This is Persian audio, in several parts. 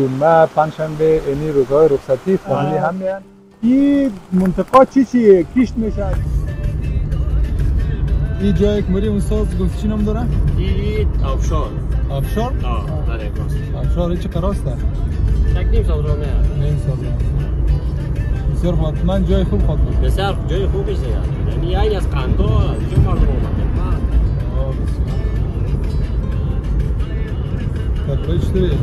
ما پنجشنبه اینی روزهای رخصتی فامیلی هم میان. این منطقه چیه کشت میشه؟ این جایی که مریم استاد گفت چی نام داره؟ این آبشار. آبشار؟ بله گفت. آبشار چه قراسته؟ یک نیم سال راه میاد. نیم سال راه. بسیار خوب. من جای خوب خواهد بود. بسیار جای خوبی است. یعنی این از قندو جو مردم اومده. تبریک چطوری؟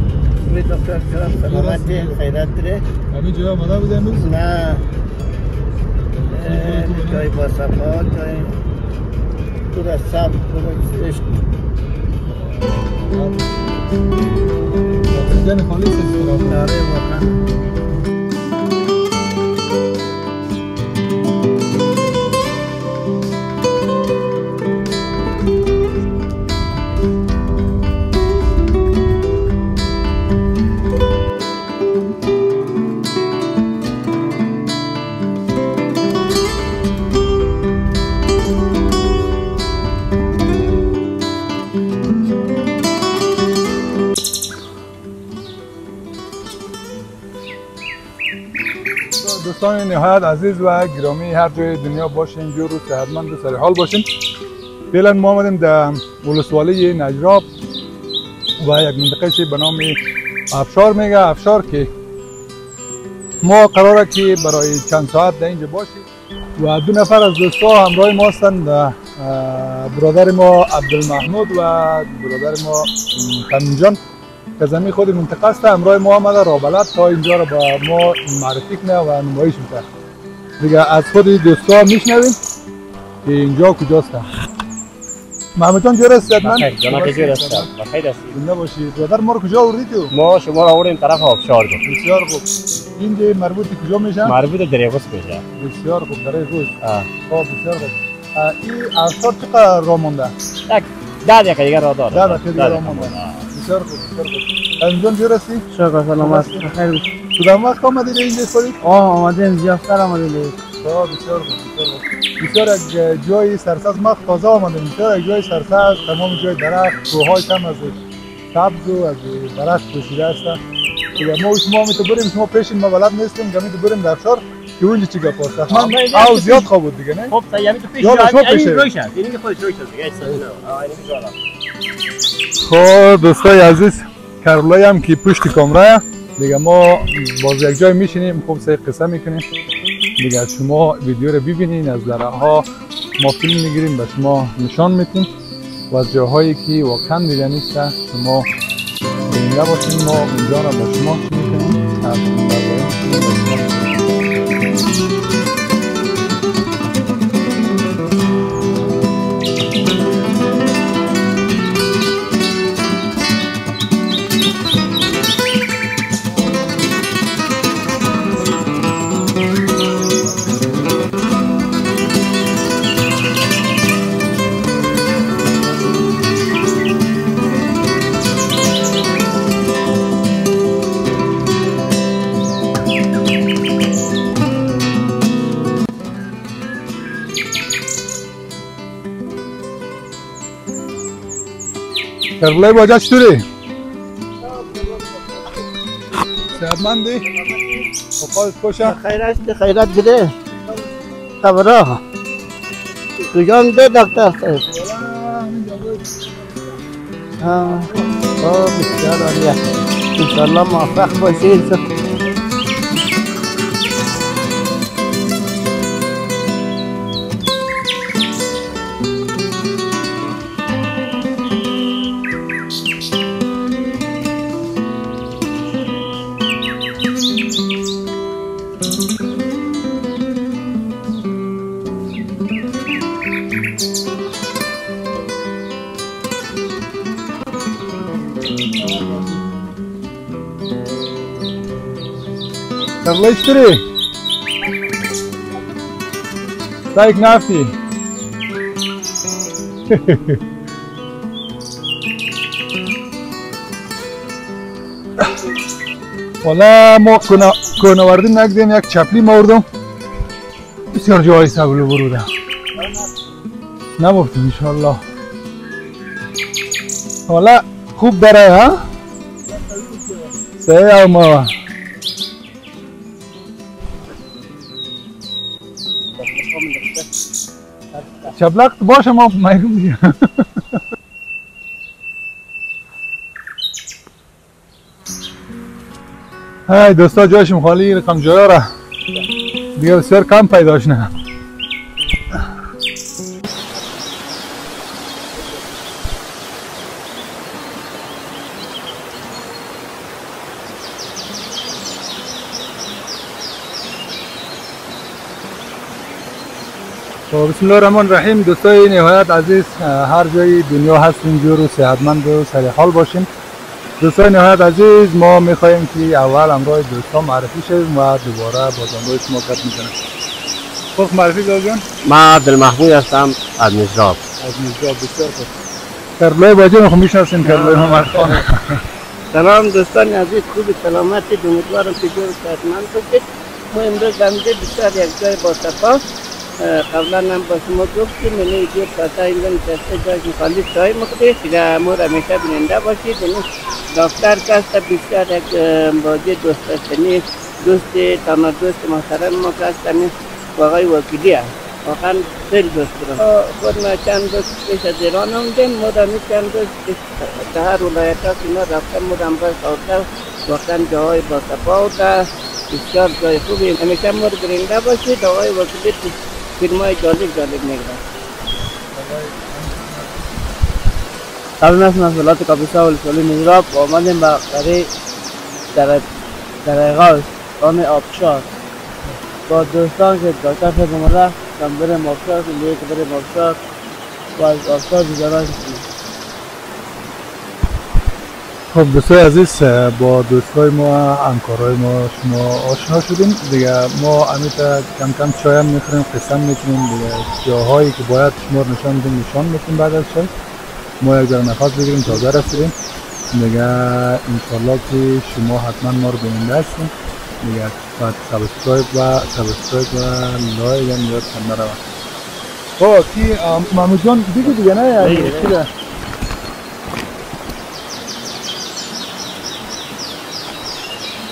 دکتر کرم سلامتی خیرات داره. همین جای آمده بوده امروز؟ نه. جای با صفا جای تو را صف تو عشق. اکسیژن خالی است. آره واقعا. دوستان نهایت عزیز و گرامی هر جای دنیا باشین جور و صحتمند و سر حال باشین. فعلا ما آمدیم در ولسوالی نجراب و یک منطقه به نام افشار میگه. افشار که ما قراره که برای چند ساعت در اینجا باشیم و دو نفر از دوستا همراه ما هستند. برادر ما عبدالمحمود و برادر ما تمیم جان که زمین خود منطقه است همراه ما آمده رابلت تا اینجا را با ما معرفی کنه و نمایش میکنه. دیگه از خود دوستا میشنویم که اینجا کجاست. محمود جان جور است؟ بخیر جناب جور است. بخیر است. زنده باشی. برادر ما رو کجا آوردی تو؟ ما شما را آوردیم طرف آبشار دو. بسیار خوب. اینجا مربوط کجا میشه؟ مربوط دریاگوس میشه. بسیار خوب. دریاگوس. خب بسیار خوب. این افشار چقدر راه مونده؟ یک 10 دقیقه دیگه راه داره. 10 دقیقه دیگه راه مونده. بسیار خوب. بسیار خوب. انجام جور هستی؟ شکر سلامت بخیر باشی. کدام وقت آمدید اینجا خودید؟ آمدیم زیافتر آمدیم. بسیار خوب. بسیار خوب. بسیار یک جای سرسبز ما تازه آمدیم. بسیار یک جای سرسبز تمام جای درخت کوه‌های کم از سبز و از درخت پوشیده است. دیگه ما شما میتو بریم شما پیشین ما بلد نیستیم که میتو بریم در افشار که اونجا چی گپ است. من او زیاد خوب بود دیگه نه؟ خب یعنی تو پیش این روش است. یعنی خودش روش است دیگه اینا. خب دوستای عزیز کربلای هم که پشت کامرا دیگه ما باز یک جای میشینیم خوب سه قصه میکنیم دیگه شما ویدیو رو ببینین. از درها ما فیلم میگیریم به شما نشان میدیم و از جاهایی که واقعا دیده نیست شما بیننده باشین. ما اونجا رو با شما میکنیم. کربلای باجا چطوری؟ صحتمندی؟ خودت خوشه؟ خیرات داره. خبره کجام ده دکتر صاحب؟ بسیار عالیه. انشالله موفق باشید. کربلای چطوری؟ سایک نفتی والا ما کنواردی نگدیم یک چپلی موردم بسیار جایی سبلو برودم نبافتیم انشالله. حالا خوب داره ها؟ صحیح ما شبلق باشه ما میگم های دوستا جایشون خالی رقم جایا را دیگه بسیار کم پیداش نه بسم الله الرحمن الرحیم. دوستای نهایت عزیز هر جای دنیا هستین جور و صحتمند و سر حال باشین. دوستای نهایت عزیز ما میخوایم که اول امروز دوستان معرفی شویم و دوباره باز امروز شما گپ میزنیم. خب معرفی جان؟ من عبدالمحمود هستم از نجراب. از نجراب. بسیار خوب. کرلوی باجه میخوام میشناسین کرلوی محمد خان. سلام دوستان عزیز، خوب سلامتی، امیدوارم که جور صحتمند باشید. ما امروز در اینجا بسیار یک جای با صفا قبلا هم با شما گفتیم یعنی اینجا پتا اینجا نشسته جای خالی چای مخده دیگه ما را همیشه بیننده باشید. یعنی دکتر کست بسیار یک باجه دوست داشتنی دوست تمام دوست محترم ما کست آقای وکیلی هست. واقعا خیلی دوست دارم. خود ما چند روز پیش از ایران آمدیم، ما را چند روز در هر ولایت ها که ما رفتم ما را امروز آورده واقعا جاهای با صفا و بسیار جای خوبی همیشه ما را برنده باشید. آقای وکیلی فیلم های جالب میگرد. سلام از مسئولات کاپیسا ولسوالی نجراب آمدیم برای در آغاز آن آبشار با دوستان که دکتر صاحب اومده کم بریم آبشار که بریم آبشار و از آبشار دیگران کنیم. خب دوستای عزیز با دوستای ما همکارای ما شما آشنا شدیم دیگه. ما امیتا کم کم چای هم میخوریم، قسم میکنیم دیگه. جاهایی که باید شما رو نشان میدیم بعد از چای ما یک ذره نفس بگیریم تازه رسیدیم دیگه. انشالله که شما حتما ما رو بیننده هستیم دیگه. سابسکرایب و لایک هم یاد کن نروه. خب کی محمود جان بگو دیگه نه چیه؟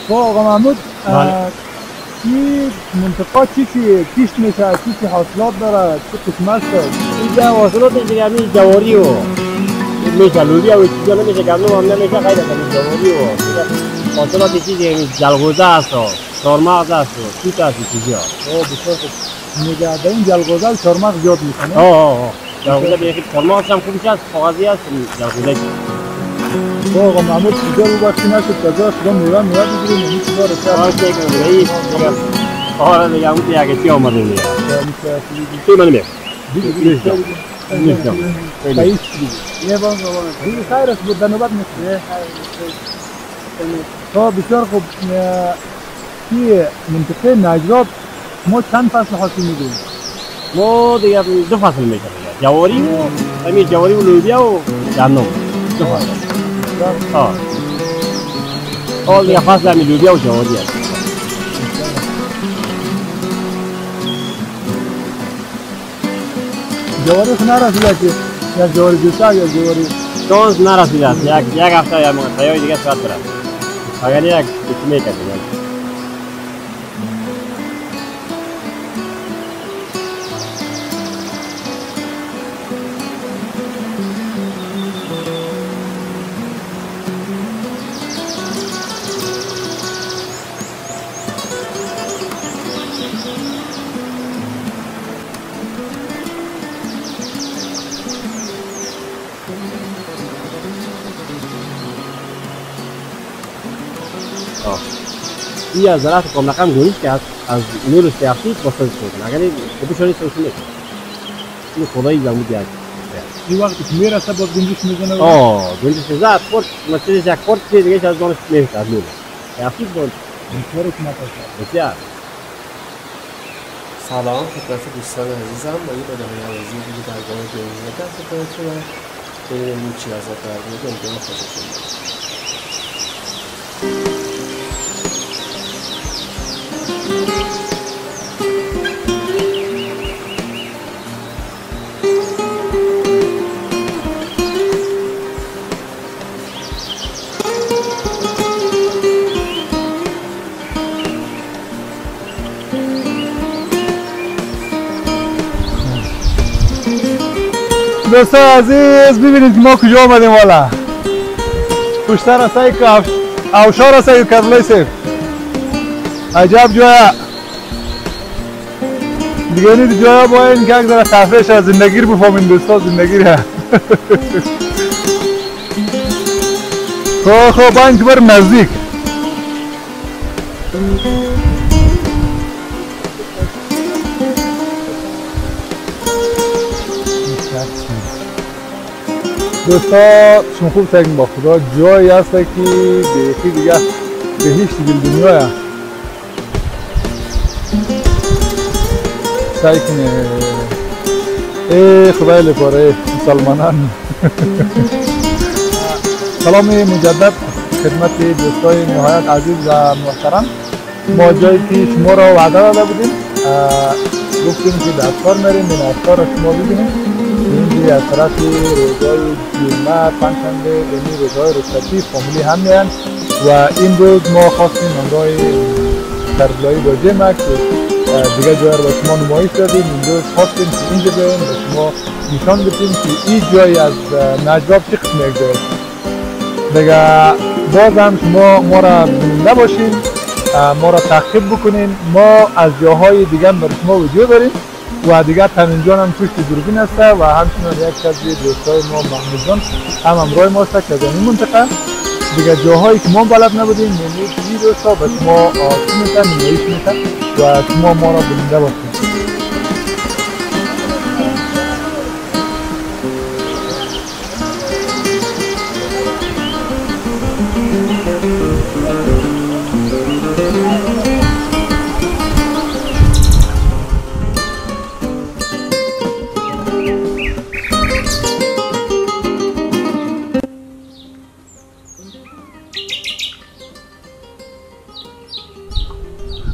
خب آقا محمود این منطقه چی کشت میشه؟ چی حاصلات داره؟ چه قسم است؟ اینجا حاصلات دیگه همین جواری و میشه لوبیا و چیزا نمیشه گندم هم نمیشه غیر از همین جواری و حاصلات چیزی جلغوزه است و چهارمغز است و توت است و چیزا. بسیار خوب. میگه در این جلغوزه چهارمغز زیاد میکنه؟ جلغوزه بیخی چهارمغز هم خوبش است، کاغذی است جلغوزه. آقا محمود کجا رو وقتی نشد تازه شما میوه بگیریم این چیزا رو کرد. آره دیگه اون دیگه چی آمده دیگه. تو منو میگم. خیلی یه بار دیگه خیر است بود نوبت میشه. بسیار خوب. کی منطقه نجراب ما چند فصل حاصل میگیریم؟ ما دیگه دو فصل میگیریم. جواری و همین جواری و لوبیا و گندم. دو فصل. حال دیگه فصل همین لوبیا و جواری است. جواری خو نرسیده که یک جواری بیشتر یا جواری شانس نرسیده است. یک هفته یا مقطعی دیگه شاید برد. اگر یک کمی کردیم. این از زراعت کاملا گونیش که از نور سیاسی بسازی شد. اگر این بچه‌ای سوسیه میشه. این خدایی زمودی است. این وقتی که میرسه باز گنجش میزنه. گنجش زد خورد مثلا یک خورد دیگه از دانش نمیشه از نور. سیاسی بود. اینطوری که نپاشه. بسیار. سلام خدمت دوستان عزیزم. با این ادامه آموزشی دیگه در گام جنوبی دست خودتون ببینیم چی ازت برمیاد. امیدوارم خوشتون بیاد. دوستان عزیز ببینید که ما کجا آمدیم والا. پشتر هستایی که اوشار هستایی کرلای سیف. عجب جایه. دیگه نید جایه باید که اگر تفریش از زندگی رو بفهمین دوستان زندگی رو. خب باید که بریم نزدیک. دوستا شما خوب سعی با خدا جایی هست که بیخی دیگه به هیچ دیگه دنیا سعی کنه ای خدای لپاره مسلمانان. سلام مجدد خدمت دوستای نهایت عزیز و محترم. ما جایی که شما را وعده داده بودیم گفتیم که به افکار میریم این افکار را شما ببینیم. این از طرف روزهای جمعه پنجشنبه یعنی روزهای رخصتی فامیلی هم میان و این روز ما خواستیم همراه کربلایی با جمعه که دیگه جای رو با شما نمایش دادیم. این روز خواستیم که اینجا بیاییم و شما نشان بدیم که این جایی از نجراب چه قسم یک جای دیگه. بازم شما ما را بیننده باشین، ما را تعقیب بکنین. ما از جاهای دیگه برای شما ویدیو داریم و دیگه تمنجان هم توش دوربین هسته و همچنان یک از دوستای ما محمود جان هم همراه ما هسته که از این منطقه دیگه جاهایی که ما بلد نبودیم یعنی این دوستا به شما آسون میتن نمایش میتن و شما ما را بیننده باشید.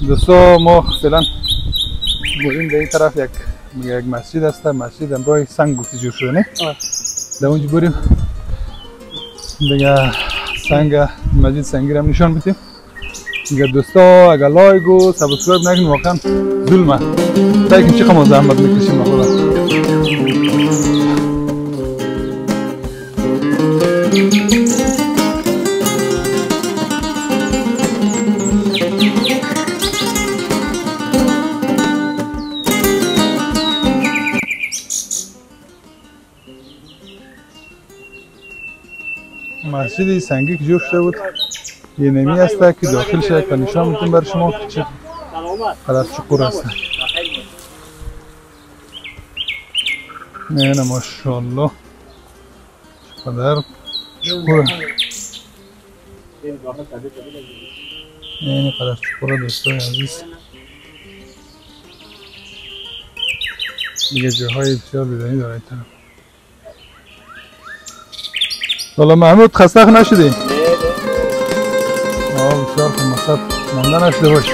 دوستا ما فعلا بریم به این طرف یک مسجد هست. مسجد امرای سنگ گفته جور شده نه؟ در اونجا بریم دیگه سنگ مسجد سنگی رو هم نشان بدیم دیگه. دوستا اگر لایک و سابسکرایب نکنید واقعا ظلمه. سعی کنید چقدر ما زحمت میکشیم خدا. مسجد سنگی که جور شده بود یه نمی هست که داخل شده که نشان میتونم برای شما که قدر چقور هست. نه ماشاءالله قدر چقور این قدر چقور دوستای عزیز. دیگه جاهای بسیار بیدانی داره این طرف. والا محمود خسته نشدی؟ بسیار خوب مقصد مانده نشده باش.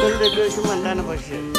Şöyle göğsüm mandana başı.